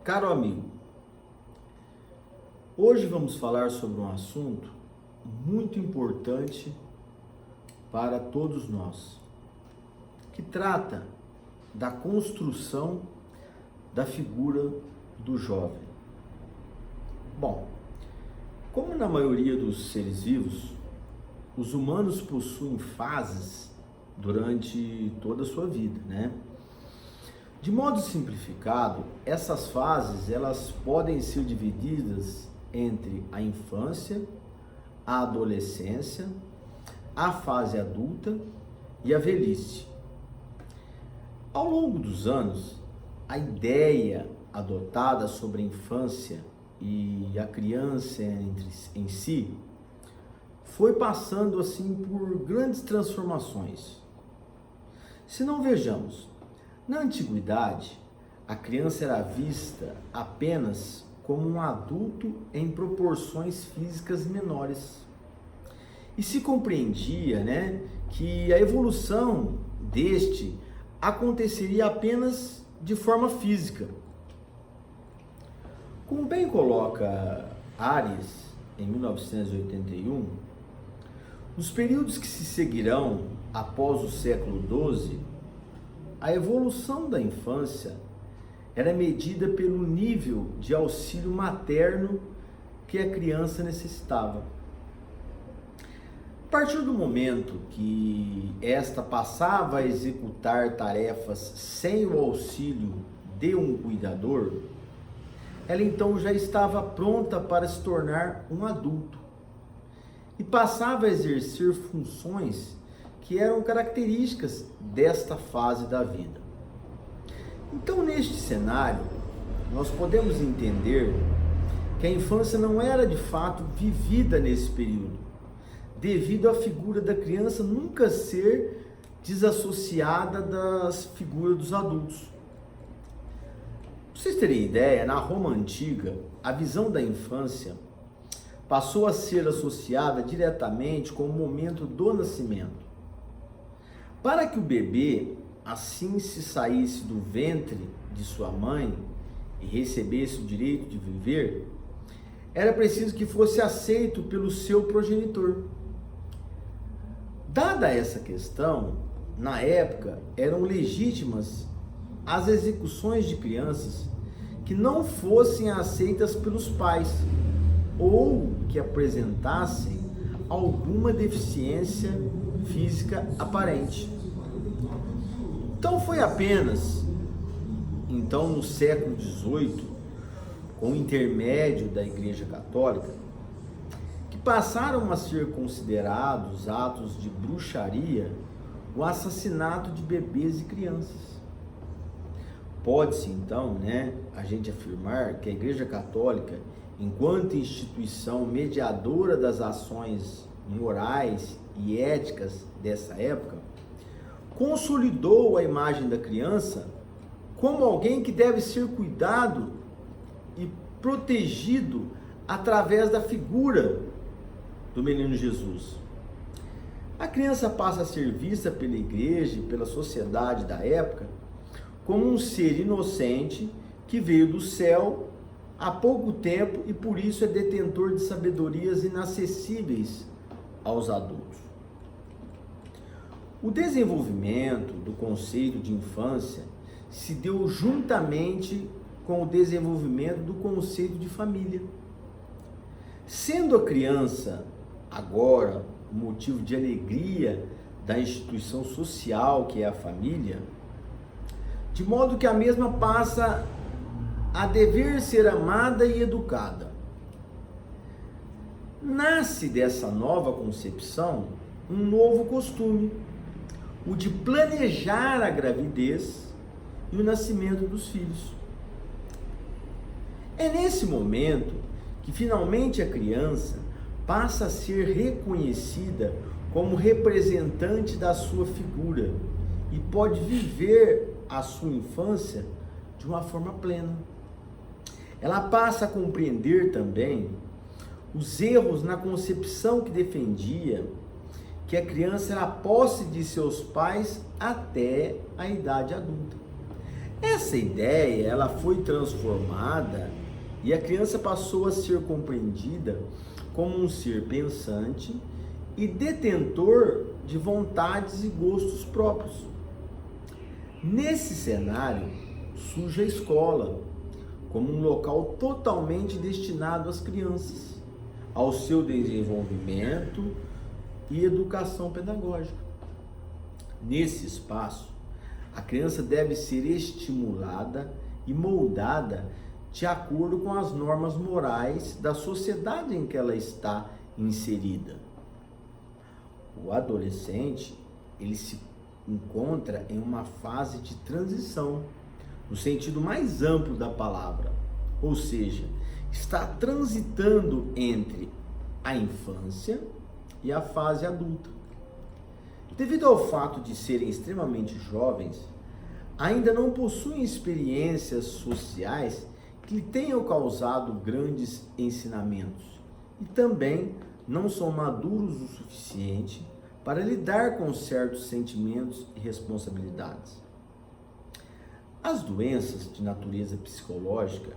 Caro amigo, hoje vamos falar sobre um assunto muito importante para todos nós, que trata da construção da figura do jovem. Bom, como na maioria dos seres vivos, os humanos possuem fases durante toda a sua vida, né? De modo simplificado, essas fases elas podem ser divididas entre a infância, a adolescência, a fase adulta e a velhice. Ao longo dos anos, a ideia adotada sobre a infância e a criança em si foi passando assim por grandes transformações. Se não vejamos, na antiguidade, a criança era vista apenas como um adulto em proporções físicas menores. E se compreendia, que a evolução deste aconteceria apenas de forma física. Como bem coloca Ares, em 1981, nos períodos que se seguirão após o século XII, a evolução da infância era medida pelo nível de auxílio materno que a criança necessitava. A partir do momento que esta passava a executar tarefas sem o auxílio de um cuidador, ela então já estava pronta para se tornar um adulto e passava a exercer funções que eram características desta fase da vida. Então, neste cenário, nós podemos entender que a infância não era de fato vivida nesse período, devido à figura da criança nunca ser desassociada das figuras dos adultos. Para vocês terem ideia, na Roma Antiga, a visão da infância passou a ser associada diretamente com o momento do nascimento. Para que o bebê assim se saísse do ventre de sua mãe e recebesse o direito de viver, era preciso que fosse aceito pelo seu progenitor. Dada essa questão, na época eram legítimas as execuções de crianças que não fossem aceitas pelos pais ou que apresentassem alguma deficiência física aparente. Então foi apenas no século XVIII, com o intermédio da Igreja Católica, que passaram a ser considerados atos de bruxaria o assassinato de bebês e crianças. Pode-se então, a gente afirmar que a Igreja Católica, enquanto instituição mediadora das ações morais e éticas dessa época, consolidou a imagem da criança como alguém que deve ser cuidado e protegido através da figura do menino Jesus. A criança passa a ser vista pela igreja e pela sociedade da época como um ser inocente que veio do céu há pouco tempo e por isso é detentor de sabedorias inacessíveis aos adultos. O desenvolvimento do conceito de infância se deu juntamente com o desenvolvimento do conceito de família. Sendo a criança agora motivo de alegria da instituição social que é a família, de modo que a mesma passa a dever ser amada e educada. Nasce dessa nova concepção um novo costume, o de planejar a gravidez e o nascimento dos filhos. É nesse momento que finalmente a criança passa a ser reconhecida como representante da sua figura e pode viver a sua infância de uma forma plena. Ela passa a compreender também os erros na concepção que defendia que a criança era a posse de seus pais até a idade adulta. Essa ideia, ela foi transformada e a criança passou a ser compreendida como um ser pensante e detentor de vontades e gostos próprios. Nesse cenário, surge a escola como um local totalmente destinado às crianças, ao seu desenvolvimento e educação pedagógica. Nesse espaço, a criança deve ser estimulada e moldada de acordo com as normas morais da sociedade em que ela está inserida. O adolescente, ele se encontra em uma fase de transição, no sentido mais amplo da palavra, ou seja, está transitando entre a infância e a fase adulta. Devido ao fato de serem extremamente jovens, ainda não possuem experiências sociais que lhe tenham causado grandes ensinamentos e também não são maduros o suficiente para lidar com certos sentimentos e responsabilidades. As doenças de natureza psicológica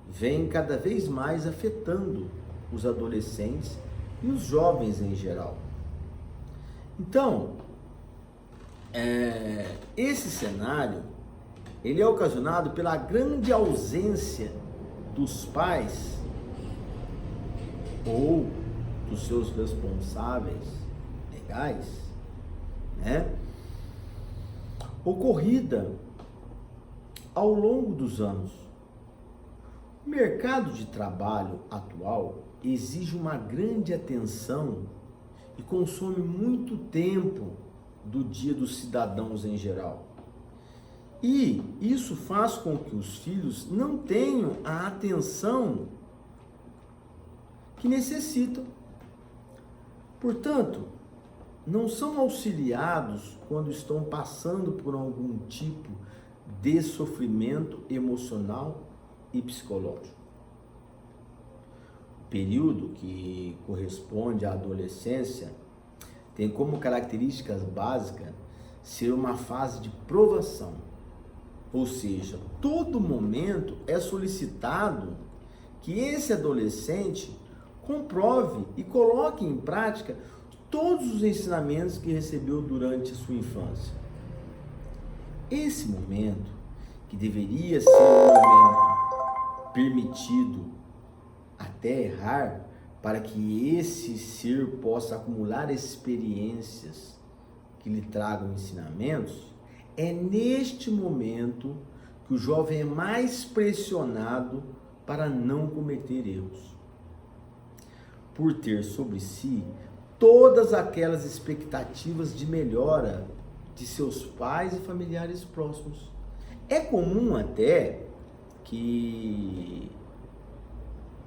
vêm cada vez mais afetando os adolescentes e os jovens em geral. Então, esse cenário, ele é ocasionado pela grande ausência dos pais ou dos seus responsáveis legais, ocorrida ao longo dos anos. O mercado de trabalho atual exige uma grande atenção e consome muito tempo do dia dos cidadãos em geral. E isso faz com que os filhos não tenham a atenção que necessitam. Portanto, não são auxiliados quando estão passando por algum tipo de sofrimento emocional e psicológico. O período que corresponde à adolescência tem como características básicas ser uma fase de provação, ou seja, todo momento é solicitado que esse adolescente comprove e coloque em prática todos os ensinamentos que recebeu durante a sua infância. Esse momento, que deveria ser um momento permitido até errar, para que esse ser possa acumular experiências que lhe tragam ensinamentos, é neste momento que o jovem é mais pressionado para não cometer erros, por ter sobre si todas aquelas expectativas de melhora de seus pais e familiares próximos. É comum até que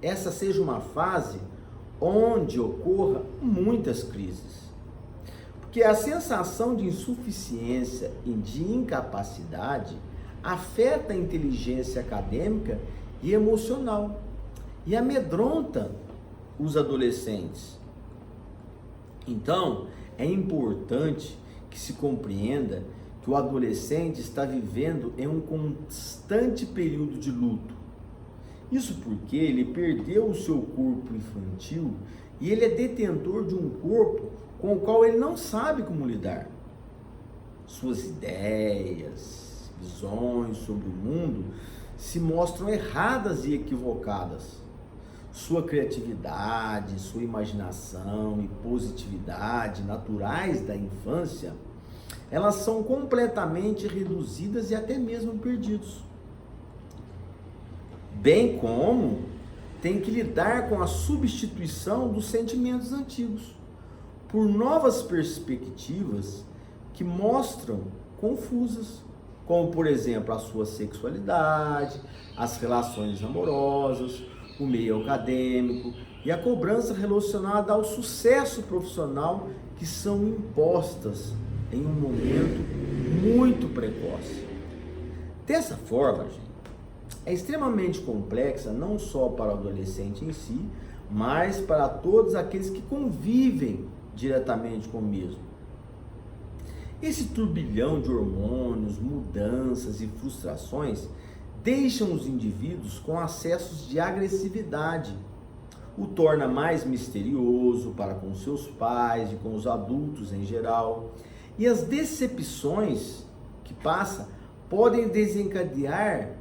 essa seja uma fase onde ocorra muitas crises, porque a sensação de insuficiência e de incapacidade afeta a inteligência acadêmica e emocional e amedronta os adolescentes. Então, é importante que se compreenda que o adolescente está vivendo em um constante período de luto. Isso porque ele perdeu o seu corpo infantil e ele é detentor de um corpo com o qual ele não sabe como lidar. Suas ideias, visões sobre o mundo se mostram erradas e equivocadas. Sua criatividade, sua imaginação e positividade naturais da infância, elas são completamente reduzidas e até mesmo perdidas. Bem como tem que lidar com a substituição dos sentimentos antigos por novas perspectivas que mostram confusas, como por exemplo a sua sexualidade, as relações amorosas, o meio acadêmico e a cobrança relacionada ao sucesso profissional que são impostas em um momento muito precoce. Dessa forma, gente, é extremamente complexa não só para o adolescente em si, mas para todos aqueles que convivem diretamente com o mesmo. Esse turbilhão de hormônios, mudanças e frustrações deixam os indivíduos com acessos de agressividade, o torna mais misterioso para com seus pais e com os adultos em geral, e as decepções que passa podem desencadear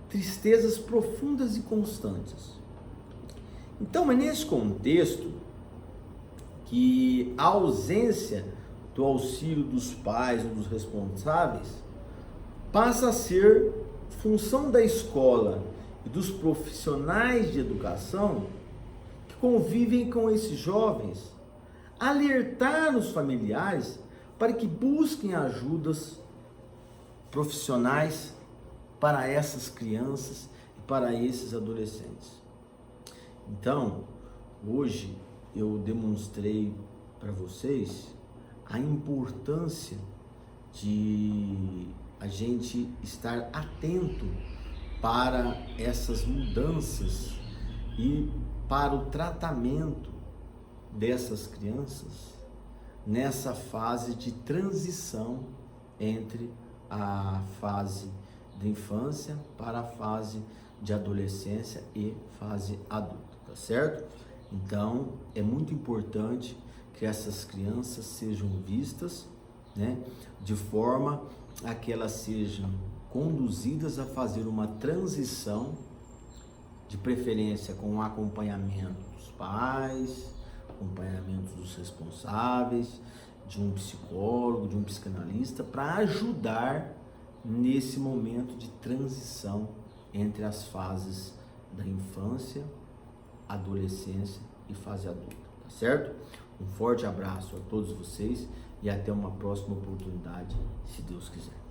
tristezas profundas e constantes. Então é nesse contexto que a ausência do auxílio dos pais ou dos responsáveis passa a ser função da escola e dos profissionais de educação que convivem com esses jovens, alertar os familiares para que busquem ajudas profissionais para essas crianças e para esses adolescentes. Então, hoje eu demonstrei para vocês a importância de a gente estar atento para essas mudanças e para o tratamento dessas crianças nessa fase de transição entre a fase da infância para a fase de adolescência e fase adulta, tá certo? Então, é muito importante que essas crianças sejam vistas, né, de forma a que elas sejam conduzidas a fazer uma transição, de preferência com o acompanhamento dos pais, acompanhamento dos responsáveis, de um psicólogo, de um psicanalista, para ajudar nesse momento de transição entre as fases da infância, adolescência e fase adulta, tá certo? Um forte abraço a todos vocês e até uma próxima oportunidade, se Deus quiser.